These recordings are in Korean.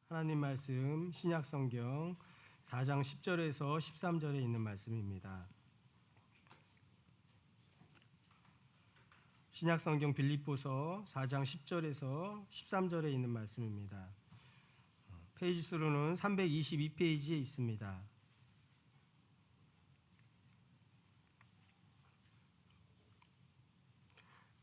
하나님 말씀 신약성경 4장 10절에서 13절에 있는 말씀입니다. 신약성경 빌립보서 4장 10절에서 13절에 있는 말씀입니다. 페이지 수로는 322페이지에 있습니다.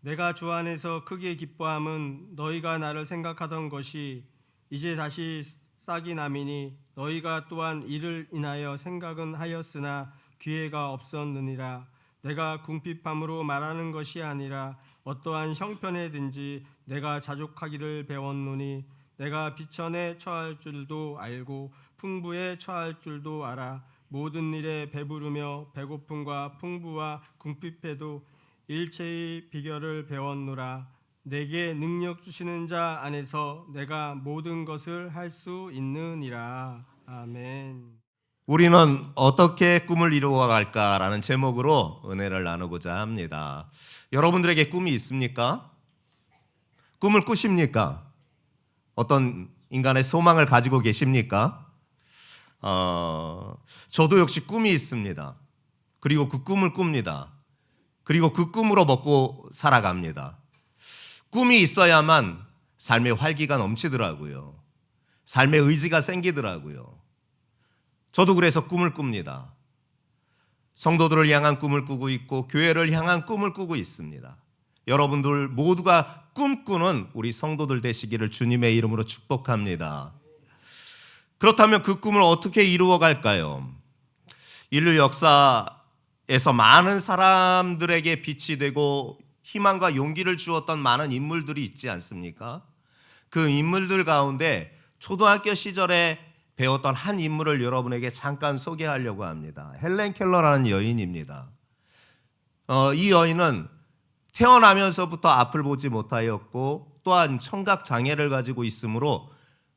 내가 주 안에서 크게 기뻐함은 너희가 나를 생각하던 것이 이제 다시 싹이 나미니 너희가 또한 이를 인하여 생각은 하였으나 기회가 없었느니라. 내가 궁핍함으로 말하는 것이 아니라 어떠한 형편에든지 내가 자족하기를 배웠노니 내가 비천에 처할 줄도 알고 풍부에 처할 줄도 알아. 모든 일에 배부르며 배고픔과 풍부와 궁핍에도 일체의 비결을 배웠노라. 내게 능력 주시는 자 안에서 내가 모든 것을 할 수 있느니라. 아멘. 우리는 어떻게 꿈을 이루어갈까라는 제목으로 은혜를 나누고자 합니다. 여러분들에게 꿈이 있습니까? 꿈을 꾸십니까? 어떤 인간의 소망을 가지고 계십니까? 저도 역시 꿈이 있습니다. 그리고 그 꿈을 꿉니다. 그리고 그 꿈으로 먹고 살아갑니다. 꿈이 있어야만 삶의 활기가 넘치더라고요. 삶의 의지가 생기더라고요. 저도 그래서 꿈을 꿉니다. 성도들을 향한 꿈을 꾸고 있고 교회를 향한 꿈을 꾸고 있습니다. 여러분들 모두가 꿈꾸는 우리 성도들 되시기를 주님의 이름으로 축복합니다. 그렇다면 그 꿈을 어떻게 이루어 갈까요? 인류 역사에서 많은 사람들에게 빛이 되고 희망과 용기를 주었던 많은 인물들이 있지 않습니까? 그 인물들 가운데 초등학교 시절에 배웠던 한 인물을 여러분에게 잠깐 소개하려고 합니다. 헬렌 켈러라는 여인입니다. 이 여인은 태어나면서부터 앞을 보지 못하였고 또한 청각 장애를 가지고 있으므로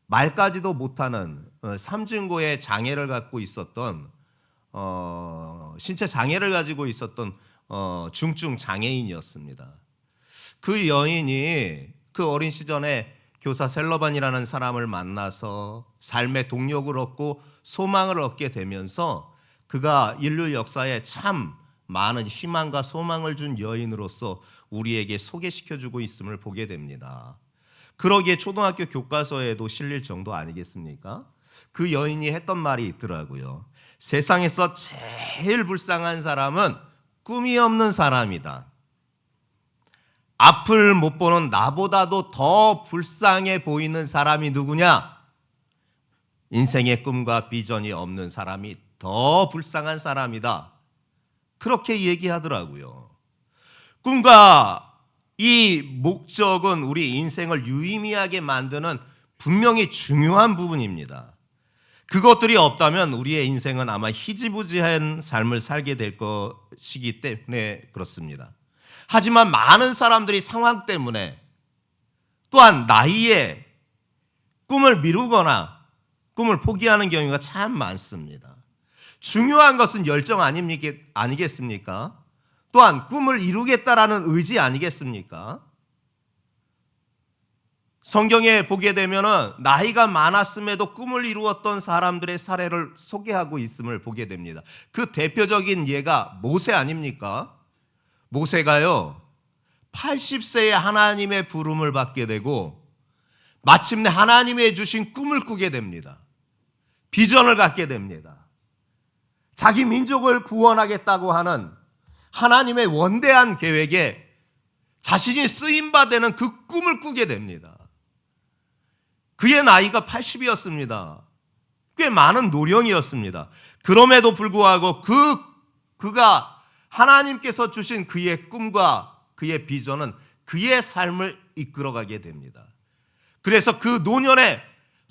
말까지도 못하는 삼중고의 장애를 갖고 있었던 신체 장애를 가지고 있었던 중증 장애인이었습니다. 그 여인이 그 어린 시절에 교사 셀러반이라는 사람을 만나서 삶의 동력을 얻고 소망을 얻게 되면서 그가 인류 역사에 참 많은 희망과 소망을 준 여인으로서 우리에게 소개시켜주고 있음을 보게 됩니다. 그러기에 초등학교 교과서에도 실릴 정도 아니겠습니까? 그 여인이 했던 말이 있더라고요. 세상에서 제일 불쌍한 사람은 꿈이 없는 사람이다. 앞을 못 보는 나보다도 더 불쌍해 보이는 사람이 누구냐? 인생의 꿈과 비전이 없는 사람이 더 불쌍한 사람이다. 그렇게 얘기하더라고요. 꿈과 이 목적은 우리 인생을 유의미하게 만드는 분명히 중요한 부분입니다. 그것들이 없다면 우리의 인생은 아마 희지부지한 삶을 살게 될 것이기 때문에 그렇습니다. 하지만 많은 사람들이 상황 때문에 또한 나이에 꿈을 미루거나 꿈을 포기하는 경우가 참 많습니다. 중요한 것은 열정 아니겠습니까? 또한 꿈을 이루겠다라는 의지 아니겠습니까? 성경에 보게 되면은 나이가 많았음에도 꿈을 이루었던 사람들의 사례를 소개하고 있음을 보게 됩니다. 그 대표적인 예가 모세 아닙니까? 모세가요 80세에 하나님의 부름을 받게 되고 마침내 하나님의 주신 꿈을 꾸게 됩니다. 비전을 갖게 됩니다. 자기 민족을 구원하겠다고 하는 하나님의 원대한 계획에 자신이 쓰임받는 그 꿈을 꾸게 됩니다. 그의 나이가 80이었습니다. 꽤 많은 노령이었습니다. 그럼에도 불구하고 그가 하나님께서 주신 그의 꿈과 그의 비전은 그의 삶을 이끌어가게 됩니다. 그래서 그 노년에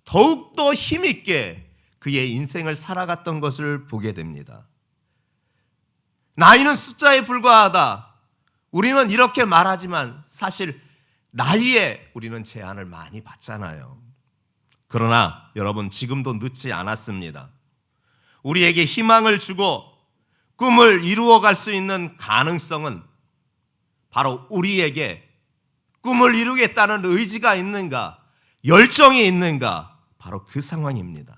더욱더 힘있게 그의 인생을 살아갔던 것을 보게 됩니다. 나이는 숫자에 불과하다. 우리는 이렇게 말하지만 사실 나이에 우리는 제한을 많이 받잖아요. 그러나 여러분 지금도 늦지 않았습니다. 우리에게 희망을 주고 꿈을 이루어갈 수 있는 가능성은 바로 우리에게 꿈을 이루겠다는 의지가 있는가, 열정이 있는가, 바로 그 상황입니다.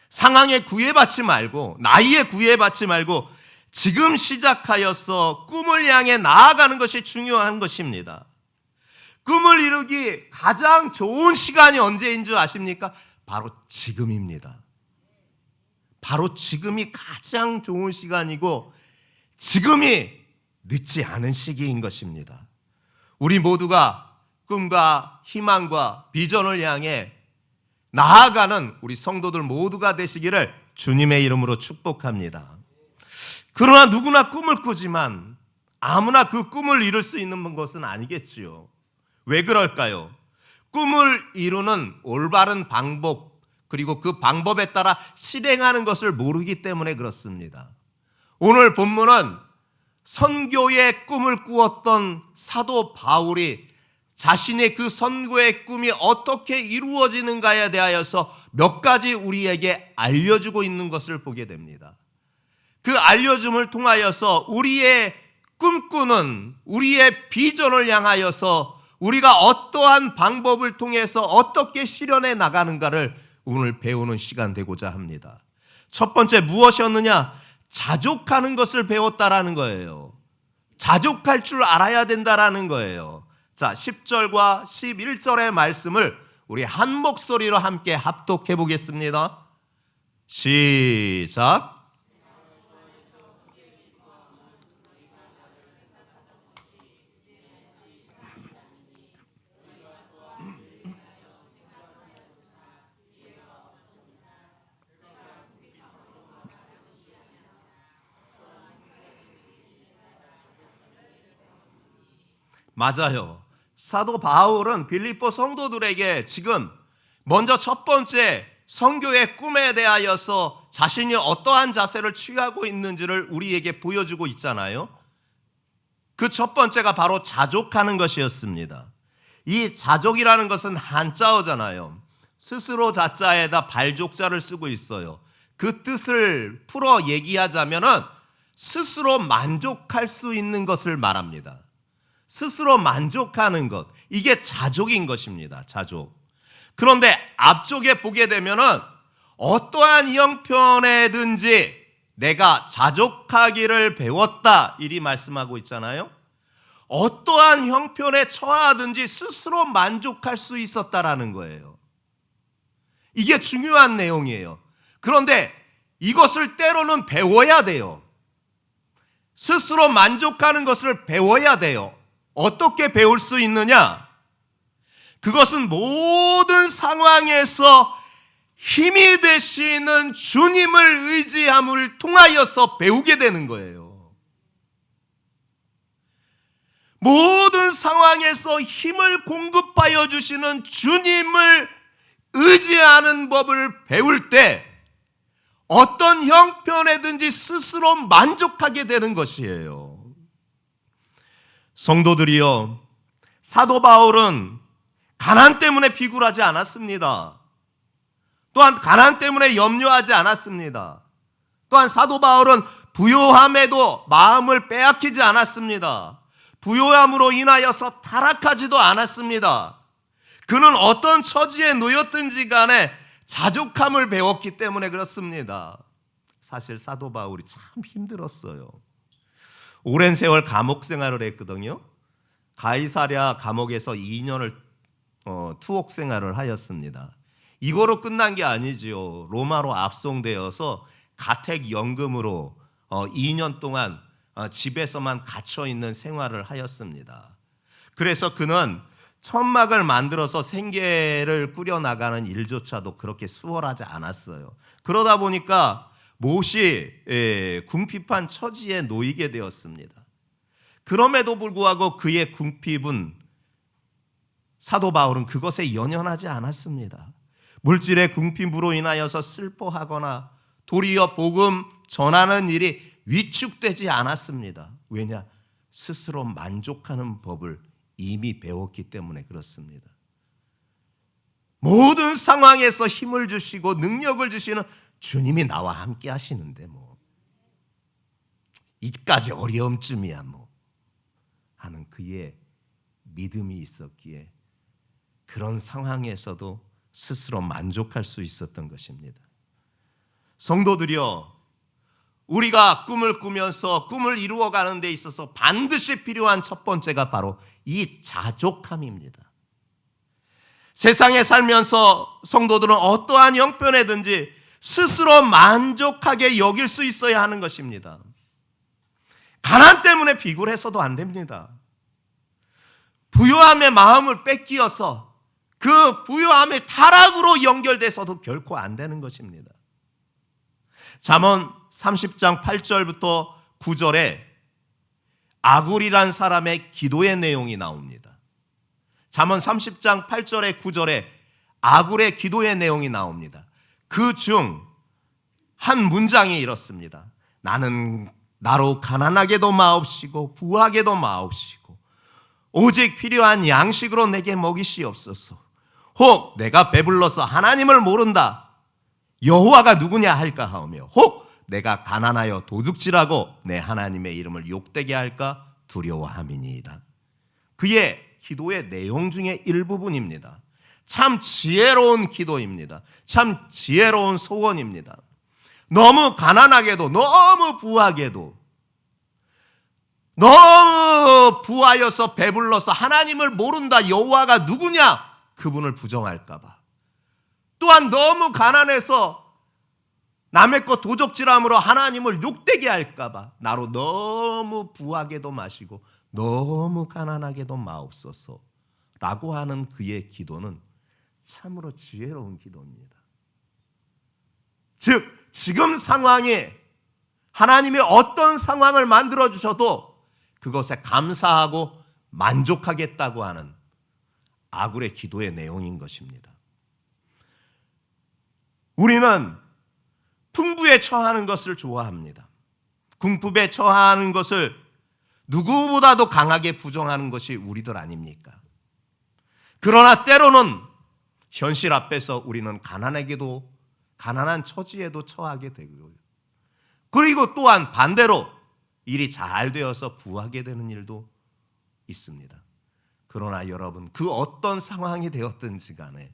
상황에 구애받지 말고, 나이에 구애받지 말고 지금 시작하여서 꿈을 향해 나아가는 것이 중요한 것입니다. 꿈을 이루기 가장 좋은 시간이 언제인 줄 아십니까? 바로 지금입니다. 바로 지금이 가장 좋은 시간이고 지금이 늦지 않은 시기인 것입니다. 우리 모두가 꿈과 희망과 비전을 향해 나아가는 우리 성도들 모두가 되시기를 주님의 이름으로 축복합니다. 그러나 누구나 꿈을 꾸지만 아무나 그 꿈을 이룰 수 있는 것은 아니겠지요. 왜 그럴까요? 꿈을 이루는 올바른 방법, 그리고 그 방법에 따라 실행하는 것을 모르기 때문에 그렇습니다. 오늘 본문은 선교의 꿈을 꾸었던 사도 바울이 자신의 그 선교의 꿈이 어떻게 이루어지는가에 대하여서 몇 가지 우리에게 알려주고 있는 것을 보게 됩니다. 그 알려줌을 통하여서 우리의 꿈꾸는 우리의 비전을 향하여서 우리가 어떠한 방법을 통해서 어떻게 실현해 나가는가를 오늘 배우는 시간 되고자 합니다. 첫 번째 무엇이었느냐? 자족하는 것을 배웠다라는 거예요. 자족할 줄 알아야 된다라는 거예요. 자, 10절과 11절의 말씀을 우리 한 목소리로 함께 합독해 보겠습니다. 시작. 맞아요. 사도 바울은 빌립보 성도들에게 지금 먼저 첫 번째 선교의 꿈에 대하여서 자신이 어떠한 자세를 취하고 있는지를 우리에게 보여주고 있잖아요. 그 첫 번째가 바로 자족하는 것이었습니다. 이 자족이라는 것은 한자어잖아요. 스스로 자자에다 발족자를 쓰고 있어요. 그 뜻을 풀어 얘기하자면은 스스로 만족할 수 있는 것을 말합니다. 스스로 만족하는 것, 이게 자족인 것입니다. 자족. 그런데 앞쪽에 보게 되면은 어떠한 형편에든지 내가 자족하기를 배웠다 이리 말씀하고 있잖아요. 어떠한 형편에 처하든지 스스로 만족할 수 있었다라는 거예요. 이게 중요한 내용이에요. 그런데 이것을 때로는 배워야 돼요. 스스로 만족하는 것을 배워야 돼요. 어떻게 배울 수 있느냐? 그것은 모든 상황에서 힘이 되시는 주님을 의지함을 통하여서 배우게 되는 거예요. 모든 상황에서 힘을 공급하여 주시는 주님을 의지하는 법을 배울 때 어떤 형편에든지 스스로 만족하게 되는 것이에요. 성도들이여, 사도 바울은 가난 때문에 비굴하지 않았습니다. 또한 가난 때문에 염려하지 않았습니다. 또한 사도 바울은 부요함에도 마음을 빼앗기지 않았습니다. 부요함으로 인하여서 타락하지도 않았습니다. 그는 어떤 처지에 놓였든지 간에 자족함을 배웠기 때문에 그렇습니다. 사실 사도 바울이 참 힘들었어요. 오랜 세월 감옥 생활을 했거든요. 가이사랴 감옥에서 2년을 투옥 생활을 하였습니다. 이거로 끝난 게 아니지요. 로마로 압송되어서 가택연금으로 2년 동안 집에서만 갇혀 있는 생활을 하였습니다. 그래서 그는 천막을 만들어서 생계를 꾸려나가는 일조차도 그렇게 수월하지 않았어요. 그러다 보니까 몹시 궁핍한 처지에 놓이게 되었습니다. 그럼에도 불구하고 그의 궁핍은 사도 바울은 그것에 연연하지 않았습니다. 물질의 궁핍으로 인하여서 슬퍼하거나 도리어 복음 전하는 일이 위축되지 않았습니다. 왜냐? 스스로 만족하는 법을 이미 배웠기 때문에 그렇습니다. 모든 상황에서 힘을 주시고 능력을 주시는 주님이 나와 함께 하시는데 이까지 어려움쯤이야 하는 그의 믿음이 있었기에 그런 상황에서도 스스로 만족할 수 있었던 것입니다. 성도들이여, 우리가 꿈을 꾸면서 꿈을 이루어가는 데 있어서 반드시 필요한 첫 번째가 바로 이 자족함입니다. 세상에 살면서 성도들은 어떠한 형편에든지 스스로 만족하게 여길 수 있어야 하는 것입니다. 가난 때문에 비굴해서도 안 됩니다. 부요함의 마음을 뺏기어서 그 부요함의 타락으로 연결돼서도 결코 안 되는 것입니다. 잠언 30장 8절부터 9절에 아굴이란 사람의 기도의 내용이 나옵니다. 잠언 30장 8절에 9절에 아굴의 기도의 내용이 나옵니다. 그 중 한 문장이 이렇습니다. 나는 나로 가난하게도 마옵시고 부하게도 마옵시고 오직 필요한 양식으로 내게 먹이시옵소서. 혹 내가 배불러서 하나님을 모른다 여호와가 누구냐 할까 하오며 혹 내가 가난하여 도둑질하고 내 하나님의 이름을 욕되게 할까 두려워함이니이다. 그의 기도의 내용 중에 일부분입니다. 참 지혜로운 기도입니다. 참 지혜로운 소원입니다. 너무 가난하게도 너무 부하게도 너무 부하여서 배불러서 하나님을 모른다 여호와가 누구냐 그분을 부정할까 봐, 또한 너무 가난해서 남의 것 도적질함으로 하나님을 욕되게 할까 봐 나로 너무 부하게도 마시고 너무 가난하게도 마옵소서 라고 하는 그의 기도는 참으로 지혜로운 기도입니다. 즉 지금 상황에 하나님이 어떤 상황을 만들어주셔도 그것에 감사하고 만족하겠다고 하는 아굴의 기도의 내용인 것입니다. 우리는 풍부에 처하는 것을 좋아합니다. 궁핍에 처하는 것을 누구보다도 강하게 부정하는 것이 우리들 아닙니까? 그러나 때로는 현실 앞에서 우리는 가난한 처지에도 처하게 되고요. 그리고 또한 반대로 일이 잘 되어서 부하게 되는 일도 있습니다. 그러나 여러분, 그 어떤 상황이 되었든지 간에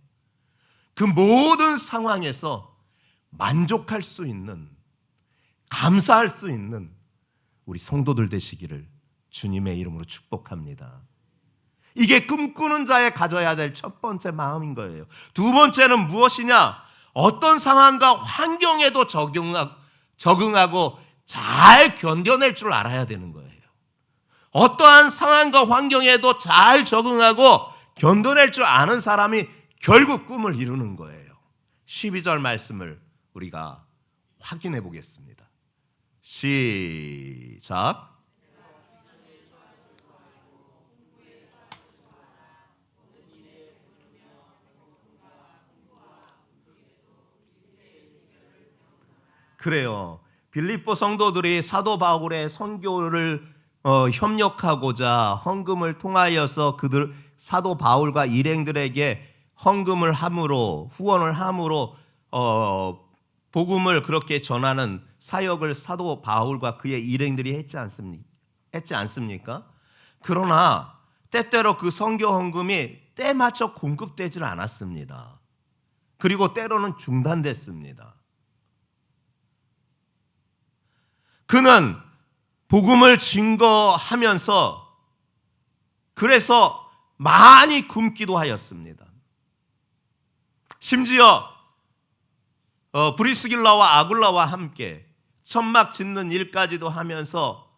그 모든 상황에서 만족할 수 있는, 감사할 수 있는 우리 성도들 되시기를 주님의 이름으로 축복합니다. 이게 꿈꾸는 자의 가져야 될 첫 번째 마음인 거예요. 두 번째는 무엇이냐? 어떤 상황과 환경에도 적응하고 잘 견뎌낼 줄 알아야 되는 거예요. 어떠한 상황과 환경에도 잘 적응하고 견뎌낼 줄 아는 사람이 결국 꿈을 이루는 거예요. 12절 말씀을 우리가 확인해 보겠습니다. 시작. 그래요. 빌립보 성도들이 사도 바울의 선교를 협력하고자 헌금을 통하여서 그들 사도 바울과 일행들에게 헌금을 함으로 후원을 함으로 복음을 그렇게 전하는 사역을 사도 바울과 그의 일행들이 했지 않습니까? 그러나 때때로 그 선교 헌금이 때 맞춰 공급되질 않았습니다. 그리고 때로는 중단됐습니다. 그는 복음을 증거하면서 그래서 많이 굶기도 하였습니다. 심지어 브리스길라와 아굴라와 함께 천막 짓는 일까지도 하면서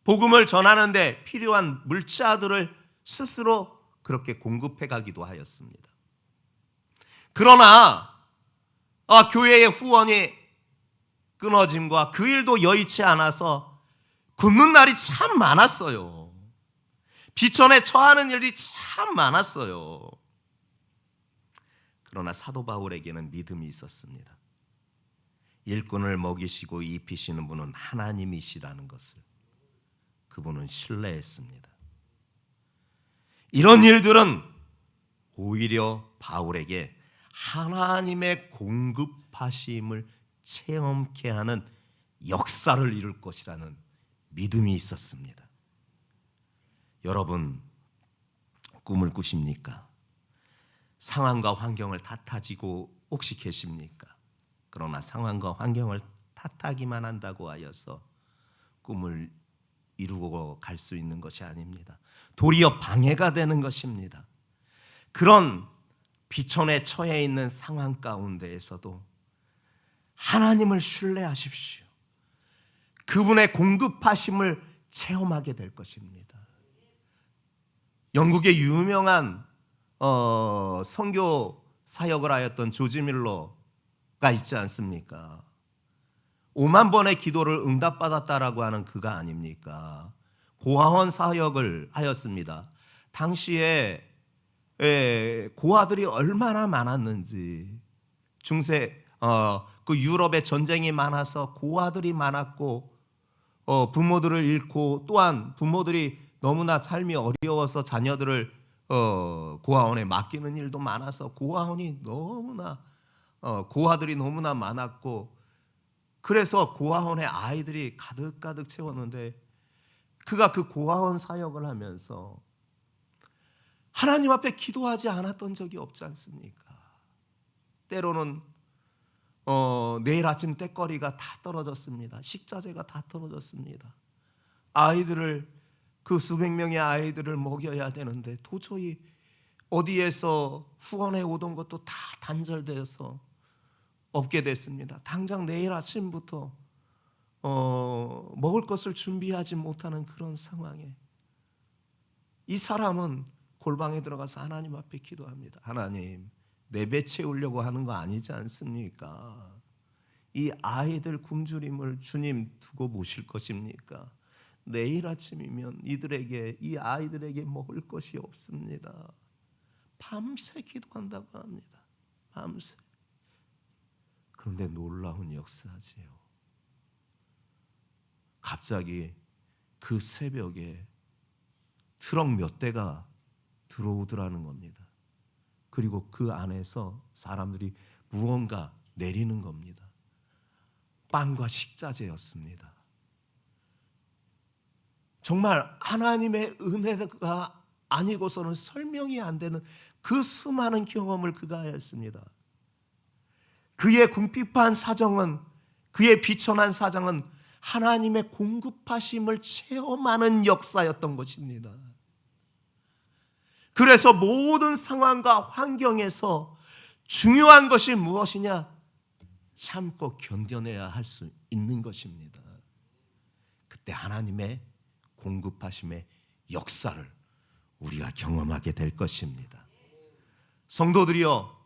복음을 전하는데 필요한 물자들을 스스로 그렇게 공급해 가기도 하였습니다. 그러나 교회의 후원이 끊어짐과 그 일도 여의치 않아서 굶는 날이 참 많았어요. 비천에 처하는 일이 참 많았어요. 그러나 사도 바울에게는 믿음이 있었습니다. 일꾼을 먹이시고 입히시는 분은 하나님이시라는 것을 그분은 신뢰했습니다. 이런 일들은 오히려 바울에게 하나님의 공급하심을 체험케 하는 역사를 이룰 것이라는 믿음이 있었습니다. 여러분, 꿈을 꾸십니까? 상황과 환경을 탓하지고 혹시 계십니까? 그러나 상황과 환경을 탓하기만 한다고 하여서 꿈을 이루고 갈 수 있는 것이 아닙니다. 도리어 방해가 되는 것입니다. 그런 비천에 처해 있는 상황 가운데에서도 하나님을 신뢰하십시오. 그분의 공급하심을 체험하게 될 것입니다. 영국의 유명한 선교 사역을 하였던 조지 밀러가 있지 않습니까? 5만 번의 기도를 응답받았다라고 하는 그가 아닙니까? 고아원 사역을 하였습니다. 당시에 고아들이 얼마나 많았는지, 중세 그 유럽에 전쟁이 많아서 고아들이 많았고, 부모들을 잃고, 또한 부모들이 너무나 삶이 어려워서 자녀들을 고아원에 맡기는 일도 많아서 고아원이 너무나 고아들이 너무나 많았고, 그래서 고아원에 아이들이 가득가득 채웠는데, 그가 그 고아원 사역을 하면서 하나님 앞에 기도하지 않았던 적이 없지 않습니까? 때로는 내일 아침 때거리가 다 떨어졌습니다. 식자재가 다 떨어졌습니다. 아이들을, 그 수백 명의 아이들을 먹여야 되는데 도저히 어디에서 후원해 오던 것도 다 단절되어서 없게 됐습니다. 당장 내일 아침부터 먹을 것을 준비하지 못하는 그런 상황에 이 사람은 골방에 들어가서 하나님 앞에 기도합니다. 하나님, 내 배 채우려고 하는 거 아니지 않습니까? 이 아이들 굶주림을 주님 두고 보실 것입니까? 내일 아침이면 이 아이들에게 먹을 것이 없습니다. 밤새 기도한다고 합니다. 밤새. 그런데 놀라운 역사지요. 갑자기 그 새벽에 트럭 몇 대가 들어오더라는 겁니다. 그리고 그 안에서 사람들이 무언가 내리는 겁니다. 빵과 식자재였습니다. 정말 하나님의 은혜가 아니고서는 설명이 안 되는 그 수많은 경험을 그가 하였습니다. 그의 궁핍한 사정은, 그의 비천한 사정은 하나님의 공급하심을 체험하는 역사였던 것입니다. 그래서 모든 상황과 환경에서 중요한 것이 무엇이냐? 참고 견뎌내야 할 수 있는 것입니다. 그때 하나님의 공급하심의 역사를 우리가 경험하게 될 것입니다. 성도들이여,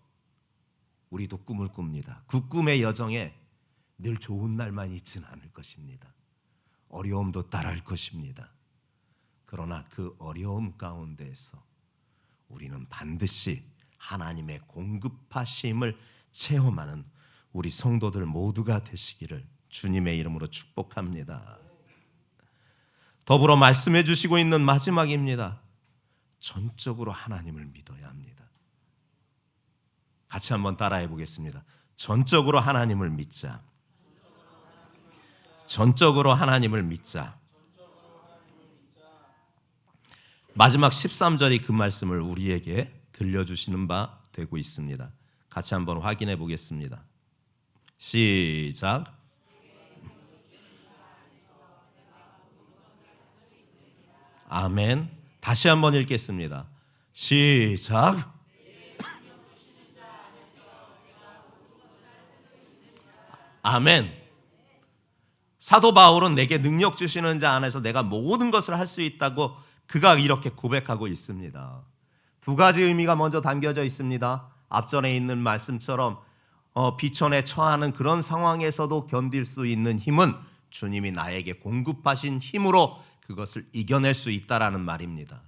우리도 꿈을 꿉니다. 그 꿈의 여정에 늘 좋은 날만 있지는 않을 것입니다. 어려움도 따를 것입니다. 그러나 그 어려움 가운데에서 우리는 반드시 하나님의 공급하심을 체험하는 우리 성도들 모두가 되시기를 주님의 이름으로 축복합니다. 더불어 말씀해 주시고 있는 마지막입니다. 전적으로 하나님을 믿어야 합니다. 같이 한번 따라해 보겠습니다. 전적으로 하나님을 믿자. 전적으로 하나님을 믿자. 마지막 13절이 그 말씀을 우리에게 들려주시는 바 되고 있습니다. 같이 한번 확인해 보겠습니다. 시작. 아멘. 다시 한번 읽겠습니다. 시작. 아멘. 사도 바울은 내게 능력 주시는 자 안에서 내가 모든 것을 할 수 있다고 그가 이렇게 고백하고 있습니다. 두 가지 의미가 먼저 담겨져 있습니다. 앞전에 있는 말씀처럼 비천에 처하는 그런 상황에서도 견딜 수 있는 힘은 주님이 나에게 공급하신 힘으로 그것을 이겨낼 수 있다라는 말입니다.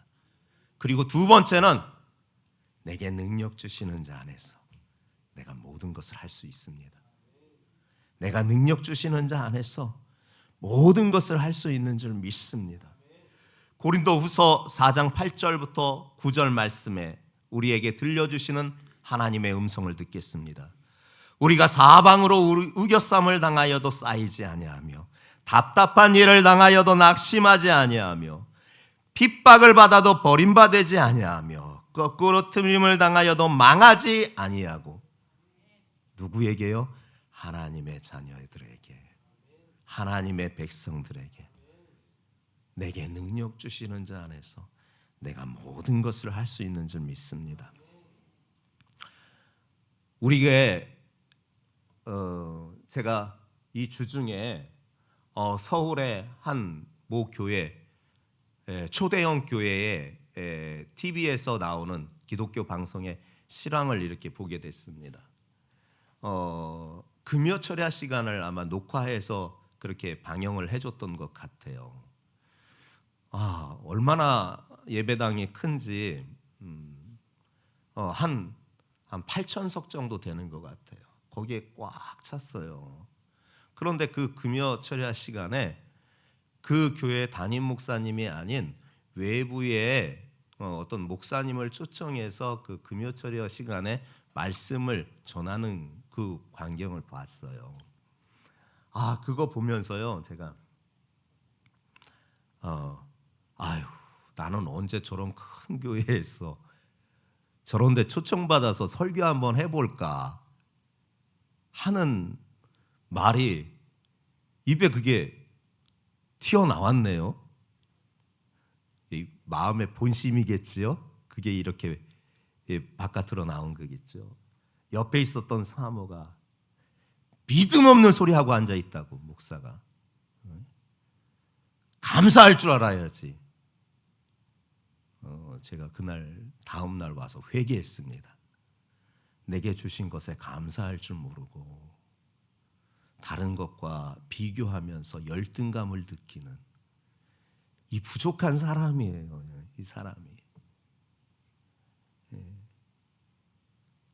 그리고 두 번째는 내게 능력 주시는 자 안에서 내가 모든 것을 할 수 있습니다. 내가 능력 주시는 자 안에서 모든 것을 할 수 있는 줄 믿습니다. 고린도후서 4장 8절부터 9절 말씀에 우리에게 들려주시는 하나님의 음성을 듣겠습니다. 우리가 사방으로 우겨쌈을 당하여도 쌓이지 아니하며 답답한 일을 당하여도 낙심하지 아니하며 핍박을 받아도 버림받지 아니하며 거꾸로 틀림을 당하여도 망하지 아니하고. 누구에게요? 하나님의 자녀들에게, 하나님의 백성들에게. 내게 능력 주시는 자 안에서 내가 모든 것을 할 수 있는 줄 믿습니다. 우리 교회 제가 이 주중에 서울의 한 모 교회, 초대형 교회의 TV에서 나오는 기독교 방송의 실황을 이렇게 보게 됐습니다. 금요 철야 시간을 아마 녹화해서 그렇게 방영을 해줬던 것 같아요. 얼마나 예배당이 큰지 한 8,000석 정도 되는 것 같아요. 거기에 꽉 찼어요. 그런데 그 금요 철야 시간에 그 교회 담임 목사님이 아닌 외부의 어떤 목사님을 초청해서 그 금요 철야 시간에 말씀을 전하는 그 광경을 봤어요. 그거 보면서요, 제가 나는 언제 저런 큰 교회에서 저런 데 초청받아서 설교 한번 해볼까 하는 말이 입에 그게 튀어나왔네요. 이 마음의 본심이겠지요. 그게 이렇게 바깥으로 나온 거겠죠. 옆에 있었던 사모가 믿음 없는 소리 하고 앉아 있다고. 목사가 감사할 줄 알아야지. 제가 그날 다음 날 와서 회개했습니다. 내게 주신 것에 감사할 줄 모르고 다른 것과 비교하면서 열등감을 느끼는 이 부족한 사람이에요. 이 사람이.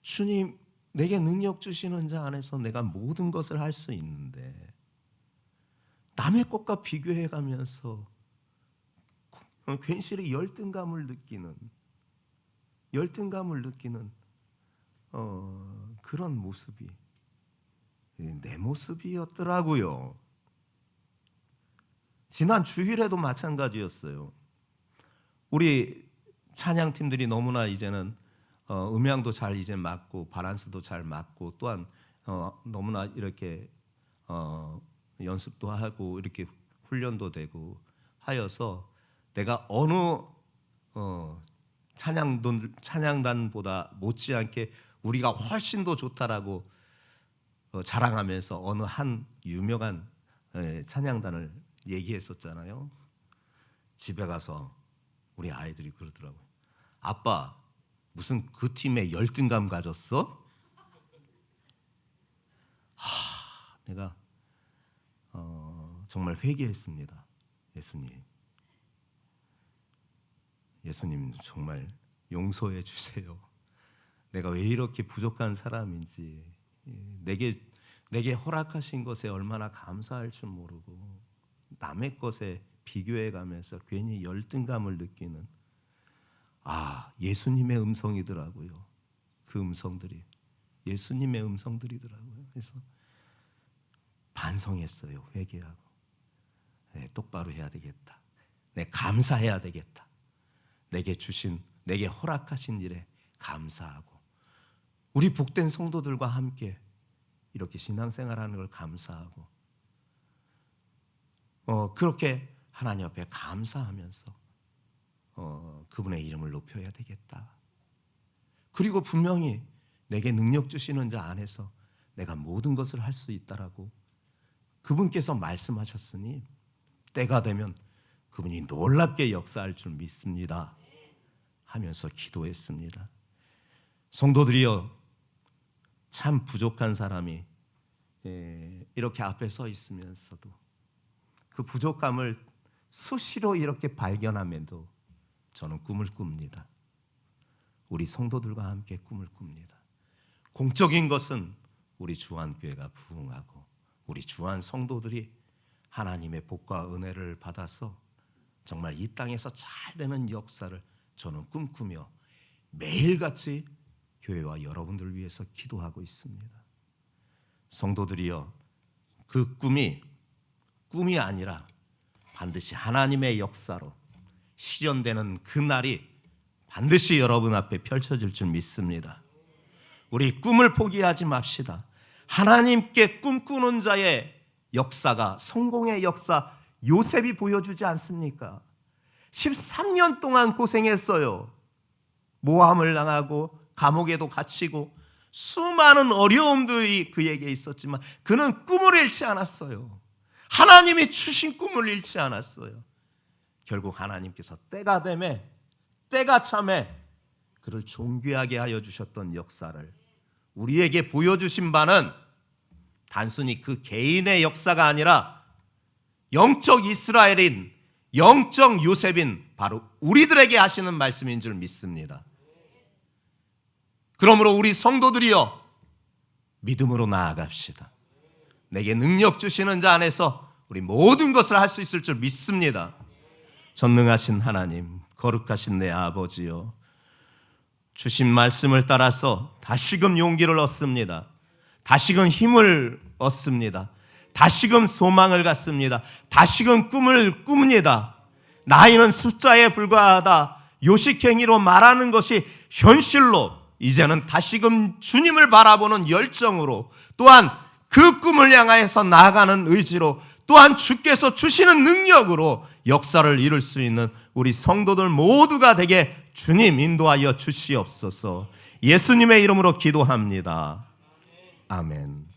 주님, 내게 능력 주시는 자 안에서 내가 모든 것을 할 수 있는데 남의 것과 비교해가면서 괜시리 열등감을 느끼는 그런 모습이 내 모습이었더라고요. 지난 주일에도 마찬가지였어요. 우리 찬양팀들이 너무나 이제는 음향도 잘 이제 맞고 바란스도 잘 맞고 또한 너무나 이렇게 연습도 하고 이렇게 훈련도 되고 하여서 내가 어느 찬양단보다 못지않게 우리가 훨씬 더 좋다라고 자랑하면서 어느 한 유명한 찬양단을 얘기했었잖아요. 집에 가서 우리 아이들이 그러더라고요. 아빠, 무슨 그 팀에 열등감 가졌어? 내가 정말 회개했습니다. 예수님 정말 용서해 주세요. 내가 왜 이렇게 부족한 사람인지, 내게 허락하신 것에 얼마나 감사할 줄 모르고 남의 것에 비교해가면서 괜히 열등감을 느끼는 예수님의 음성이더라고요. 그 음성들이 예수님의 음성들이더라고요. 그래서 반성했어요. 회개하고 똑바로 해야 되겠다. 감사해야 되겠다. 내게 허락하신 일에 감사하고 우리 복된 성도들과 함께 이렇게 신앙생활하는 걸 감사하고 그렇게 하나님 앞에 감사하면서 그분의 이름을 높여야 되겠다. 그리고 분명히 내게 능력 주시는 자 안에서 내가 모든 것을 할 수 있다라고 그분께서 말씀하셨으니 때가 되면 그분이 놀랍게 역사할 줄 믿습니다 하면서 기도했습니다. 성도들이여, 참 부족한 사람이 이렇게 앞에 서 있으면서도 그 부족함을 수시로 이렇게 발견하면도 저는 꿈을 꿉니다. 우리 성도들과 함께 꿈을 꿉니다. 공적인 것은 우리 주한교회가 부흥하고 우리 주한 성도들이 하나님의 복과 은혜를 받아서 정말 이 땅에서 잘 되는 역사를 저는 꿈꾸며 매일같이 교회와 여러분들을 위해서 기도하고 있습니다. 성도들이여, 그 꿈이 아니라 반드시 하나님의 역사로 실현되는 그 날이 반드시 여러분 앞에 펼쳐질 줄 믿습니다. 우리 꿈을 포기하지 맙시다. 하나님께 꿈꾸는 자의 역사가, 성공의 역사, 요셉이 보여주지 않습니까? 13년 동안 고생했어요. 모함을 당하고 감옥에도 갇히고 수많은 어려움들이 그에게 있었지만 그는 꿈을 잃지 않았어요. 하나님이 주신 꿈을 잃지 않았어요. 결국 하나님께서 때가 되매, 때가 참에 그를 존귀하게 하여 주셨던 역사를 우리에게 보여주신 바는 단순히 그 개인의 역사가 아니라 영적 이스라엘인, 영적 요셉인 바로 우리들에게 하시는 말씀인 줄 믿습니다. 그러므로 우리 성도들이여 믿음으로 나아갑시다. 내게 능력 주시는 자 안에서 우리 모든 것을 할 수 있을 줄 믿습니다. 전능하신 하나님, 거룩하신 내 아버지여, 주신 말씀을 따라서 다시금 용기를 얻습니다. 다시금 힘을 얻습니다. 다시금 소망을 갖습니다. 다시금 꿈을 꿉니다. 나이는 숫자에 불과하다. 요식행위로 말하는 것이 현실로 이제는 다시금 주님을 바라보는 열정으로, 또한 그 꿈을 향하여서 나아가는 의지로, 또한 주께서 주시는 능력으로 역사를 이룰 수 있는 우리 성도들 모두가 되게 주님 인도하여 주시옵소서. 예수님의 이름으로 기도합니다. 아멘.